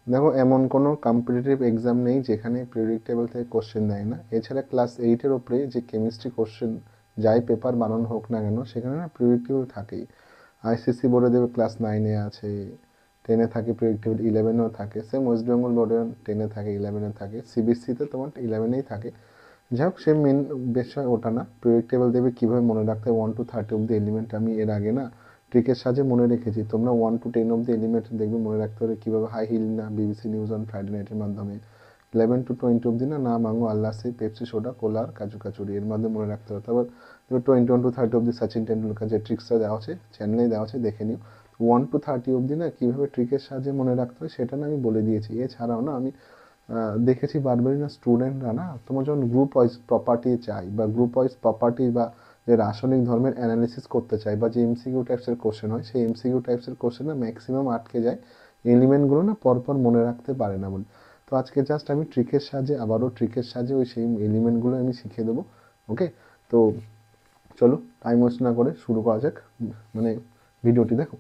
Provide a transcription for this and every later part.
দেখো এমন কোনো কম্পিটিটিভ এক্সাম নেই যেখানে পিরিয়ডিক টেবিল থেকে কোশ্চেন দেয় না। এছাড়া ক্লাস 8-এর ওপরে যে কেমিস্ট্রি কোশ্চেন যাই পেপার বানানো হোক না কেন সেখানে না পিরিয়ডিক টেবিল থাকেই। আইসিসি বোর্ডে দেবে ক্লাস 9-এ আছে, 10-এ থাকে পিরিয়ডিক টেবিল, 11-এও থাকে, সেম ওয়েস্ট বেঙ্গল বোর্ডে 10-এ থাকে, 11-এ থাকে, সিবিএসসিতে তোমার 11-এই থাকে। যাই হোক, সে মেন বিষয় ওটা না। পিরিয়ডিক টেবিল দেবে কীভাবে মনে রাখতে হয় 1 to 30 অব্দি এলিমেন্ট। আমি এর আগে না ট্রিকের সাহায্যে মনে রেখেছি। তোমরা 1 to 10 অব্দি এলিমেন্ট দেখবে মনে রাখতে পারে কীভাবে। হাই হিল না, বিবিসি নিউজ অন ফ্রাইডে নাইটের মাধ্যমে। 11 to 20 অব্দি না, না মাঙ্গো আল্লাহ সে, পেপসি সোডা, কোলা আর কাজু কাচুরি, এর মাধ্যমে মনে রাখতে হবে। তারপর 21 to 30 অব্দি সচিন টেন্ডুলকার যে ট্রিক্সটা দেওয়া আছে চ্যানেলেই দেওয়া আছে, দেখে নিও। 1 to 30 অব্দি না কীভাবে ট্রিকের সাহায্যে মনে রাখতে হয় সেটা না আমি বলে দিয়েছি। এছাড়াও না আমি দেখেছি বারবারই না স্টুডেন্টরা না তোমার যখন গ্রুপ ওয়াইজ প্রপার্টি চাই বা গ্রুপ ওয়াইজ প্রপার্টি বা যে রাসায়নিক ধর্মের অ্যানালিসিস করতে চাই বা যে এমসিকিউ টাইপসের কোশ্চেন হয়, সেই এমসিকিউ টাইপসের কোশ্চেন না ম্যাক্সিমাম আটকে যায়, এলিমেন্টগুলো না পরপর মনে রাখতে পারে না বলে। তো আজকে জাস্ট আমি ট্রিকের সাহায্যে, আবারও ট্রিকের সাহায্যে ওই সেই এলিমেন্টগুলো আমি শিখিয়ে দেবো। ওকে, তো চলো টাইম ওয়েস্ট না করে শুরু করা যাক মানে ভিডিওটি। দেখো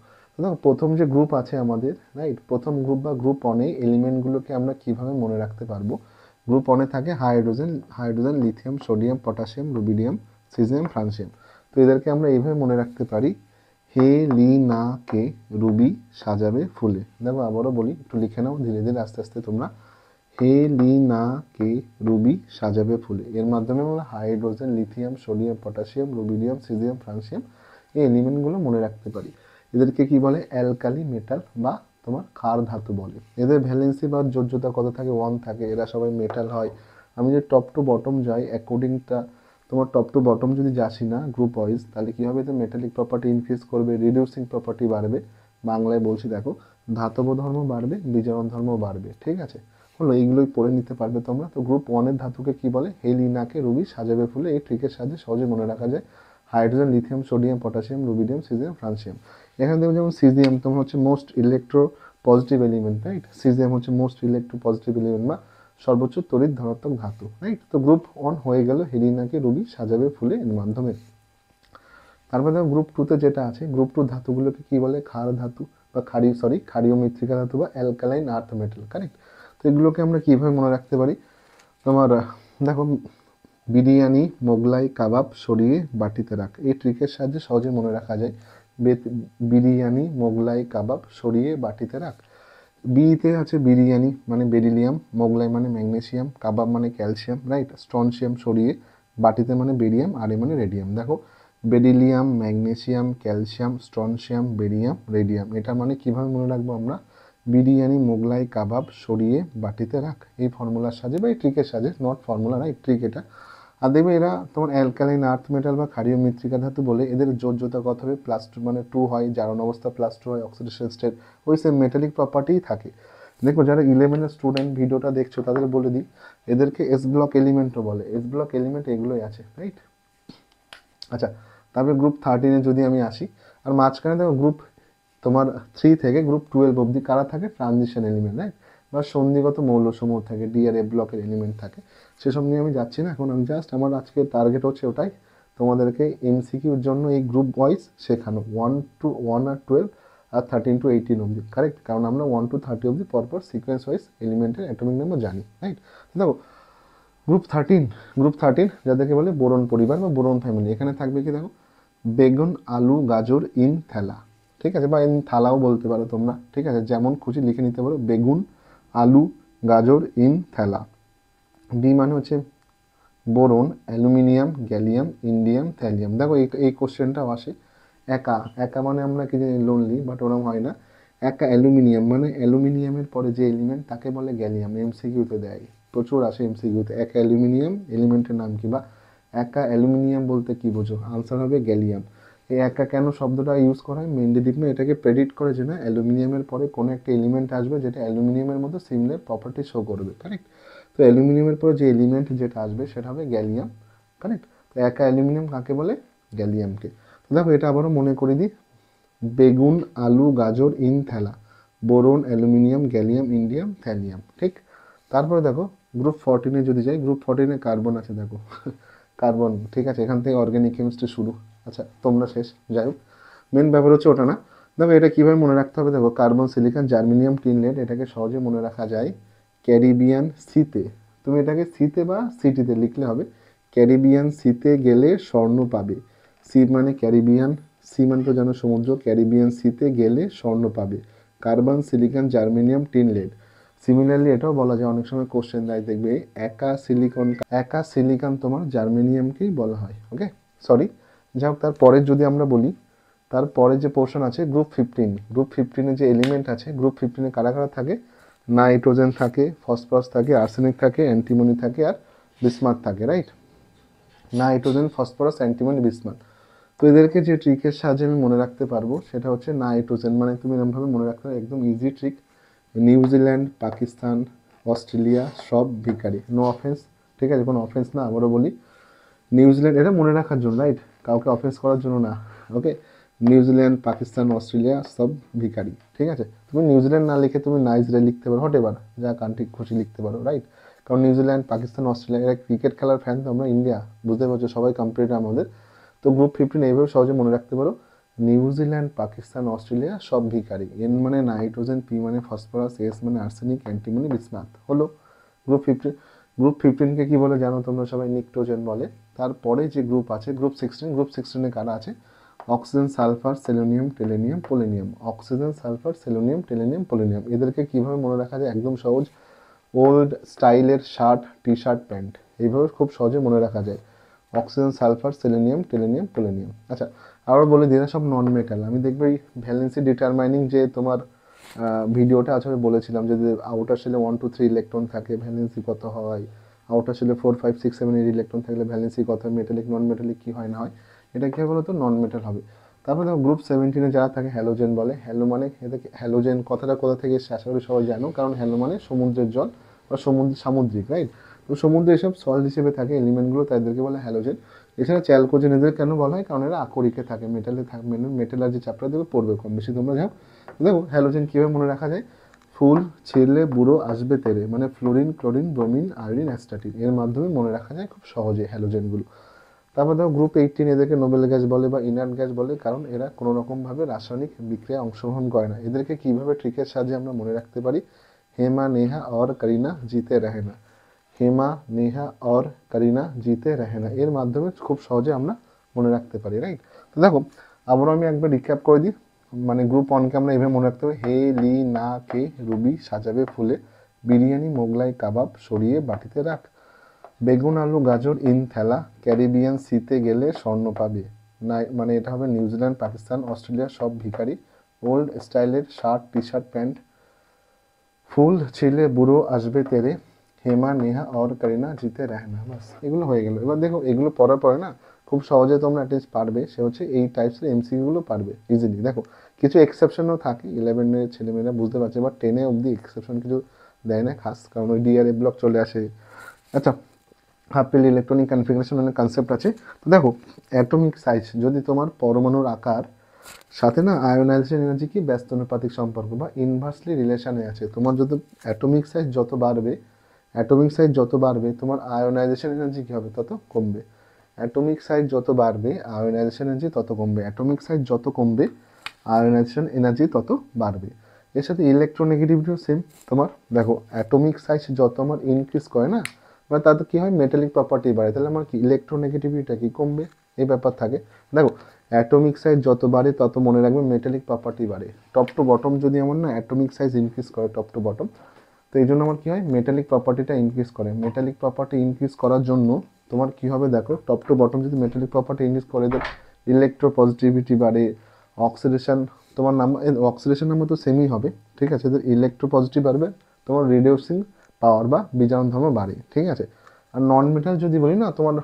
প্রথম যে গ্রুপ আছে আমাদের, রাইট, প্রথম গ্রুপ বা গ্রুপ অনে এলিমেন্টগুলোকে আমরা কিভাবে মনে রাখতে পারবো। গ্রুপ অনে থাকে hydrogen, lithium, sodium, potassium, rubidium, caesium, francium. তো এদেরকে আমরা এইভাবে মনে রাখতে পারি, হে লি না কে রুবি সাজাবে ফুলে। দেখো আবারও বলি, একটু লিখে নাও ধীরে ধীরে আস্তে আস্তে তোমরা। হে লি না কে রুবি সাজাবে ফুলে। এর মাধ্যমে আমরা hydrogen, lithium, sodium, potassium, rubidium, caesium, francium এই এলিমেন্টগুলো মনে রাখতে পারি। এদেরকে কি বলে, অ্যালকালি মেটাল বা তোমার ক্ষার ধাতু বলে। এদের ভ্যালেন্সি বা যোজ্যতা কত থাকে, 1 থাকে। এরা সবাই মেটাল হয়। আমি যদি টপ টু বটম যাই অ্যাকর্ডিংটা, তোমার টপ টু বটম যদি যাচ্ছি না গ্রুপ ওয়াইজ, তাহলে কী হবে, তো মেটালিক প্রপার্টি ইনক্রিজ করবে, রিডিউসিং প্রপার্টি বাড়বে। বাংলায় বলছি দেখো, ধাতব ধর্ম বাড়বে, বিজারণ ধর্ম বাড়বে। ঠিক আছে, হলো এইগুলোই পড়ে নিতে পারবে তোমরা। তো গ্রুপ ওয়ানের ধাতুকে কি বলে, হেলিনাকে রুবি সাজাবে ফুলে। এই ট্রিকের সাহায্যে সহজে মনে রাখা যায়। Hydrogen, lithium, sodium, potassium, rubidium, caesium, francium. এখানে দেখো যেমন সিজিয়াম তোমার হচ্ছে most electro positive element, right. Caesium হচ্ছে মোস্ট ইলেকট্রো পজিটিভ এলিমেন্ট বা সর্বোচ্চ তড়িৎ ধনাত্মক ধাতু, রাইট। তো গ্রুপ ওয়ান হয়ে গেল, হেলিনাকে রুবি সাজাবে ফুলে এর মাধ্যমে। তারপরে দেখো গ্রুপ টুতে যেটা আছে, গ্রুপ টু ধাতুগুলোকে কি বলে, ক্ষার ধাতু বা ক্ষারীয় মৃত্তিকা ধাতু বা অ্যালকালাইন আর্থ মেটাল, কারেক্ট। তো এগুলোকে আমরা কীভাবে মনে রাখতে পারি, তোমার দেখো, বিরিয়ানি, মোগলাই, কাবাব সরিয়ে বাটিতে রাখ। এই ট্রিকের সাহায্যে সহজে মনে রাখা যায়। বিরিয়ানি, মোগলাই, কাবাব সরিয়ে বাটিতে রাখ। বিতে আছে বিরিয়ানি মানে বেরিলিয়াম, মোগলাই মানে ম্যাগনেসিয়াম, কাবাব মানে ক্যালসিয়াম, রাইট। স্ট্রনশিয়াম সরিয়ে বাটিতে মানে বেরিয়াম, আর এ মানে রেডিয়াম। দেখো beryllium, magnesium, calcium, strontium, barium, radium. এটা মানে কীভাবে মনে রাখবো আমরা, বিরিয়ানি, মোগলাই, কাবাব সরিয়ে বাটিতে রাখ। এই ফর্মুলার সাহায্যে বা এই ট্রিকের সাহায্যে, নট ফর্মুলা, রাইট, ট্রিক এটা। আর দেখবে এরা তোমার অ্যালকালাইন আর্থ মেটাল বা ক্ষারীয় মৃত্তিকা ধাতু বলে। এদের যোজ্যতা কত হবে, +2 মানে 2 হয়, জারণ অবস্থা +2 হয়, অক্সিডেশন স্টেট ওই সেম মেটালিক প্রপার্টিই থাকে। দেখো যারা 11-এর স্টুডেন্ট ভিডিওটা দেখছো তাদের বলে দিই, এদেরকে এস ব্লক এলিমেন্টও বলে। এস ব্লক এলিমেন্ট এগুলোই আছে, রাইট। আচ্ছা, তারপরে গ্রুপ 13-এ যদি আমি আসি, আর মাঝখানে দেখো গ্রুপ তোমার 3 থেকে গ্রুপ 12 অবধি কারা থাকে, ট্রানজিশন এলিমেন্ট, রাইট, বা সন্ধিগত মৌলসমূহ থাকে, ডি আর এফ ব্লকের এলিমেন্ট থাকে। সেসব নিয়ে আমি যাচ্ছি না এখন। আমি জাস্ট আমার আজকে টার্গেট হচ্ছে ওটাই, তোমাদেরকে এমসিকিউর জন্য এই গ্রুপ ওয়াইজ শেখানো, 1 আর 12 আর 13 to 18 অবধি, কারেক্ট। কারণ আমরা 1 to 30 অবধি পরপর সিকোয়েন্স ওয়াইজ এলিমেন্টের অ্যাটমিক নাম্বার জানি, রাইট। দেখো গ্রুপ 13 যাদেরকে বলে বোরন পরিবার বা বোরন ফ্যামিলি। এখানে থাকবে কি দেখো, বেগুন, আলু, গাজর ইন থেলা, ঠিক আছে, বা ইন থালাও বলতে পারো তোমরা, ঠিক আছে, যেমন খুশি লিখে নিতে পারো, বেগুন, আলু, গাজর ইন থেলা। বি মানে হচ্ছে boron, aluminium, gallium, indium, thallium. দেখো এই কোশ্চেনটাও আসে। একা একা মানে আমরা কি জানি, লোনলি, বাট ওরম হয় না। একা অ্যালুমিনিয়াম মানে অ্যালুমিনিয়ামের পরে যে এলিমেন্ট তাকে বলে গ্যালিয়াম। এমসিকিউতে দেয়, প্রচুর আসে এমসিকিউতে। একা অ্যালুমিনিয়াম এলিমেন্টের নাম কি, বা একা অ্যালুমিনিয়াম বলতে কি বোঝো, আনসার হবে গ্যালিয়াম। এই একা কেন শব্দটা ইউজ করা হয়, মেনলি না এটাকে প্রেডিক্ট করে যে না অ্যালুমিনিয়ামের পরে কোনো একটা এলিমেন্ট আসবে যেটা অ্যালুমিনিয়ামের মতো সিমিলার প্রপার্টি শো করবে, কারেক্ট। তো অ্যালুমিনিয়ামের পরে যে এলিমেন্ট যেটা আসবে সেটা হবে গ্যালিয়াম, কারেক্ট। তো একা অ্যালুমিনিয়াম কাকে বলে, গ্যালিয়ামকে। তো দেখো এটা আবারও মনে করে দিই, বেগুন, আলু, গাজর ইন থেলা, boron, aluminium, gallium, indium, thallium, ঠিক। তারপরে দেখো গ্রুপ 14-এ যদি যাই, গ্রুপ 14-এ কার্বন আছে, দেখো কার্বন, ঠিক আছে, এখান থেকে অর্গ্যানিক কেমিস্ট্রি শুরু। আচ্ছা তোমরা শেষ, যাই হোক, মেন ব্যাপার হচ্ছে ওটা না। দেখো এটা কীভাবে মনে রাখতে হবে, দেখো carbon silicon germanium tin lead, এটাকে সহজে মনে রাখা যায় ক্যারিবিয়ান সিতে। তুমি এটাকে সিতে বা সিটিতে লিখলে হবে। ক্যারিবিয়ান সিতে গেলে স্বর্ণ পাবে। সি মানে ক্যারিবিয়ান, সি মানে তো জানো সমুদ্র, ক্যারিবিয়ান সিতে গেলে স্বর্ণ পাবে। Carbon silicon germanium tin lead. Similarly এটাও বলা যায়, অনেক সময় কোশ্চেন দেয় দেখবে একা সিলিকন তোমার জার্মেনিয়ামকেই বলা হয়। ওকে, সরি, যাই হোক তারপরে যদি আমরা বলি, তারপরে যে পোর্শন আছে গ্রুপ 15, গ্রুপ 15-এ যে এলিমেন্ট আছে, গ্রুপ 15-এ কারা কারা থাকে, নাইট্রোজেন থাকে, ফসফরাস থাকে, আর্সেনিক থাকে, অ্যান্টিমনি থাকে, আর বিসমাথ থাকে, right? Nitrogen, phosphorus, antimony, bismuth. তো এদেরকে যে ট্রিকের সাহায্যে আমি মনে রাখতে পারবো সেটা হচ্ছে নাইট্রোজেন, মানে তুমি এরকমভাবে মনে রাখতে পারো, একদম easy trick. New Zealand, Pakistan, Australia সব ভিখারি। নো অফেন্স, ঠিক আছে, কোনো অফেন্স না, আবারও বলি। নিউজিল্যান্ড, এটা মনে রাখার জন্য, রাইট, কাউকে অফেন্স করার জন্য না। ওকে, নিউজিল্যান্ড, পাকিস্তান, অস্ট্রেলিয়া সব ভিখারি, ঠিক আছে। তুমি নিউজিল্যান্ড না লিখে তুমি নাইজেরিয়া লিখতে পারো, হতে পারে, যা কান্ট্রি খুশি লিখতে পারো, রাইট? কারণ নিউজিল্যান্ড, পাকিস্তান, অস্ট্রেলিয়া এরা ক্রিকেট খেলার ফ্যান, তো আমরা ইন্ডিয়া, বুঝতে পারছো, সবাই কম্পিটিটর আমাদের। তো গ্রুপ 15 এইভাবে সহজে মনে রাখতে পারো, নিউজিল্যান্ড, পাকিস্তান, অস্ট্রেলিয়া সব ভিখারি। এন মানে নাইট্রোজেন, পি মানে ফসফরাস, এস মানে আর্সেনিক, অ্যান্টিমনি, বিসমাথ হলো গ্রুপ 15। গ্রুপ 15কে কী বলে জানো তোমরা সবাই? নিক্টোজেন বলে। তারপরে যে গ্রুপ আছে গ্রুপ 16, গ্রুপ 16-এ কারা আছে? Oxygen, sulphur, selenium, tellurium, polonium. Oxygen, sulphur, selenium, tellurium, polonium. এদেরকে কীভাবে মনে রাখা যায়? একদম সহজ, ওল্ড স্টাইলের শার্ট, টি শার্ট, প্যান্ট, এইভাবে খুব সহজে মনে রাখা যায়। Oxygen, sulphur, selenium, tellurium, polonium. আচ্ছা, আবার বলে দিই, সব নন মেটাল। আমি দেখবে এই ভ্যালেন্সি ডিটারমাইনিং যে তোমার ভিডিওটা আছে, আমি বলেছিলাম যদি আউটার শেলে 1 2 3 ইলেকট্রন থাকে ভ্যালেন্সি কত হয়, আউটার শেলে 4 5 6 7 8 ইলেকট্রন থাকলে ভ্যালেন্সি কত হয়, মেটালিক নন মেটালিক কী হয় না হয়, এটা কী বলো তো? নন মেটাল হবে। তারপরে দেখো গ্রুপ 17-এ যারা থাকে হ্যালোজেন বলে। হ্যালো মানে এদেরকে, হ্যালোজেন কথাটা কোথা থেকে এসেছে আশা করি সবাই জানো, কারণ হ্যালো মানে সমুদ্রের জল বা সামুদ্রিক, রাইট? তো সমুদ্রে এসব সল্ট হিসেবে থাকে এলিমেন্টগুলো, তাদেরকে বলে হ্যালোজেন। এছাড়া চ্যালকোজেন এদের কেন বলা হয়? কারণ এরা আকরিকে থাকে, মেটালে থাকে, মেটালার যে চ্যাপ্টার দেবে পড়বে কম বেশি তোমরা যাও। দেখো হ্যালোজেন কীভাবে মনে রাখা যায়? ফুল ছেলে বুড়ো আসবে তেরে, মানে fluorine, chlorine, bromine, iodine, astatine, এর মাধ্যমে মনে রাখা যায় খুব সহজে হ্যালোজেনগুলো। তারপর দেখো গ্রুপ 18 এদেরকে নোবেল গ্যাস বলে বা ইনার্ট গ্যাস বলে, কারণ এরা কোনো রকমভাবে রাসায়নিক বিক্রিয়ায় অংশগ্রহণ করে না। এদেরকে কীভাবে ট্রিকের সাহায্যে আমরা মনে রাখতে পারি? হেমা, নেহা और करीना जीते रहना। হেমা, নেহা और करीना जीते रहना, এর মাধ্যমে খুব সহজে আমরা মনে রাখতে পারি, রাইট? তো দেখো আবারও আমি একবার রিক্যাপ করে দিই, মানে গ্রুপ 1-কে আমরা এভাবে মনে রাখতে হবে, হে, লি, না, কে, রুবি সাজাবে ফুলে, বিরিয়ানি, মোগলাই কাবাব সরিয়ে বাটিতে রাখ, বেগুন, আলু, গাজর ইন থেলা, ক্যারিবিয়ান সিতে গেলে স্বর্ণ পাবে। মানে এটা হবে নিউজিল্যান্ড, পাকিস্তান, অস্ট্রেলিয়া সব ভিখারি। ওল্ড স্টাইলের শার্ট, টি শার্ট, প্যান্ট। ফুল ছেলে বুড়ো আসবে তেরে, হেমা, নেহা और करीना जीते रहना। বাস, এগুলো হয়ে গেল। এবার দেখো এগুলো পড়ার পরে না খুব সহজে তোমরা অ্যাটলিস্ট পারবে, সে হচ্ছে এই টাইপসের এমসিকিউগুলো পারবে ইজিলি। দেখো কিছু এক্সেপশনও থাকে, 11-এর ছেলেমেয়েরা বুঝতে পারছে, বাট 10-এ অবধি এক্সেপশন কিছু দেয় না খাস, কারণ ওই ডিআরএ ব্লক চলে আসে। আচ্ছা, হাফেল ইলেকট্রনিক কনফিগারেশন মানে কনসেপ্ট আছে। তো দেখো অ্যাটমিক সাইজ, যদি তোমার পরমাণুর আকার সাথে না আয়োনাইজেশন এনার্জি কি ব্যস্তানুপাতিক সম্পর্ক বা ইনভার্সলি রিলেশনে আছে। তোমার যত অ্যাটমিক সাইজ যত বাড়বে তোমার আয়োনাইজেশন এনার্জি কী হবে? তত কমবে। অ্যাটমিক সাইজ যত বাড়বে আয়োনাইজেশন এনার্জি তত কমবে। অ্যাটমিক সাইজ যত কমবে আয়োনাইজেশন এনার্জি তত বাড়বে। এর সাথে ইলেকট্রোনেগেটিভিটিও সেম। তোমার দেখো অ্যাটমিক সাইজ যত আমার ইনক্রিজ করে না, মানে তাতে কী হয়? মেটালিক প্রপার্টি বাড়ে, তাহলে আমার কি ইলেকট্রোনেগেটিভিটিটা কি কমবে, এই ব্যাপার থাকে। দেখো অ্যাটমিক সাইজ যত বাড়ে তত মনে রাখবে মেটালিক প্রপার্টি বাড়ে। টপ টু বটম যদি আমার না অ্যাটমিক সাইজ ইনক্রিজ করে টপ টু বটম, তো এই জন্য আমার কী হয়? মেটালিক প্রপার্টিটা ইনক্রিজ করে। মেটালিক প্রপার্টি ইনক্রিজ করার জন্য তোমার কী হবে? দেখো টপ টু বটম যদি মেটালিক প্রপার্টি ইনক্রিজ করে, দেখ ইলেকট্রোপজিটিভিটি বাড়ে, অক্সিডেশন, তোমার নাম্বার অক্সিডেশন নাম্বার তো সেমই হবে, ঠিক আছে। তো ইলেকট্রোপজিটিভ বাড়বে, তোমার রিডিউসিং পাওয়ার বা বিজারণ ধর্ম বাড়ে, ঠিক আছে। আর নন মেটাল যদি বলি না, তোমার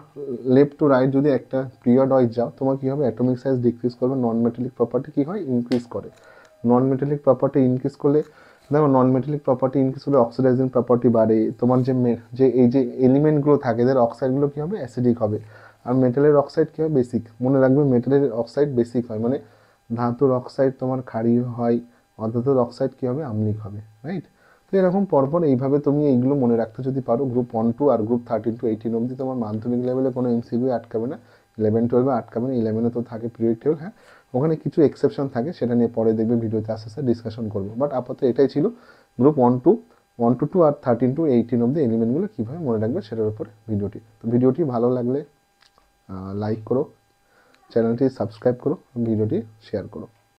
লেফট টু রাইট যদি একটা পিরিয়ড ওয়াইজ যাও, তোমার কী হবে? অ্যাটমিক সাইজ ডিক্রিজ করবে, নন মেটালিক প্রপার্টি কী হয়? ইনক্রিজ করে। নন মেটালিক প্রপার্টি ইনক্রিজ করলে দেখো নন মেটালিক প্রপার্টি ইনক্রিজ করলে অক্সিডাইজিং প্রপার্টি বাড়ে। তোমার যে এই যে এলিমেন্টগুলো থাকে এদের অক্সাইডগুলো কী হবে? অ্যাসিডিক হবে। আর মেটালের অক্সাইড কী হয়? বেসিক। মনে রাখবে মেটালের অক্সাইড বেসিক হয়, মানে ধাতুর অক্সাইড তোমার ক্ষারীয় হয়, অধাতুর অক্সাইড কী হবে? আম্লিক হবে, রাইট? তো এরকম পরপর এইভাবে তুমি এইগুলো মনে রাখতে যদি পারো, গ্রুপ 1 2 আর গ্রুপ 13 to 18 অবধি তোমার মাধ্যমিক লেভেলে কোনো এমসিকিউ আটকাবে না। 11 12-এ আটকাবে না, 11-এ তো থাকে পিরিয়ডিক টেবিল, হ্যাঁ। ওখানে কিছু এক্সেপশন থাকে, সেটা নিয়ে পরে দেখবে ভিডিওতে আস্তে আস্তে ডিসকাশন করবো। বাট আপাতত এটাই ছিল গ্রুপ 1 to 2 আর 13 to 18 অব্দি এলিমেন্টগুলো কীভাবে মনে রাখবে সেটার উপরে ভিডিওটি। তো ভিডিওটি ভালো লাগলে লাইক করো, চ্যানেলটি সাবস্ক্রাইব করো, ভিডিওটি শেয়ার করো।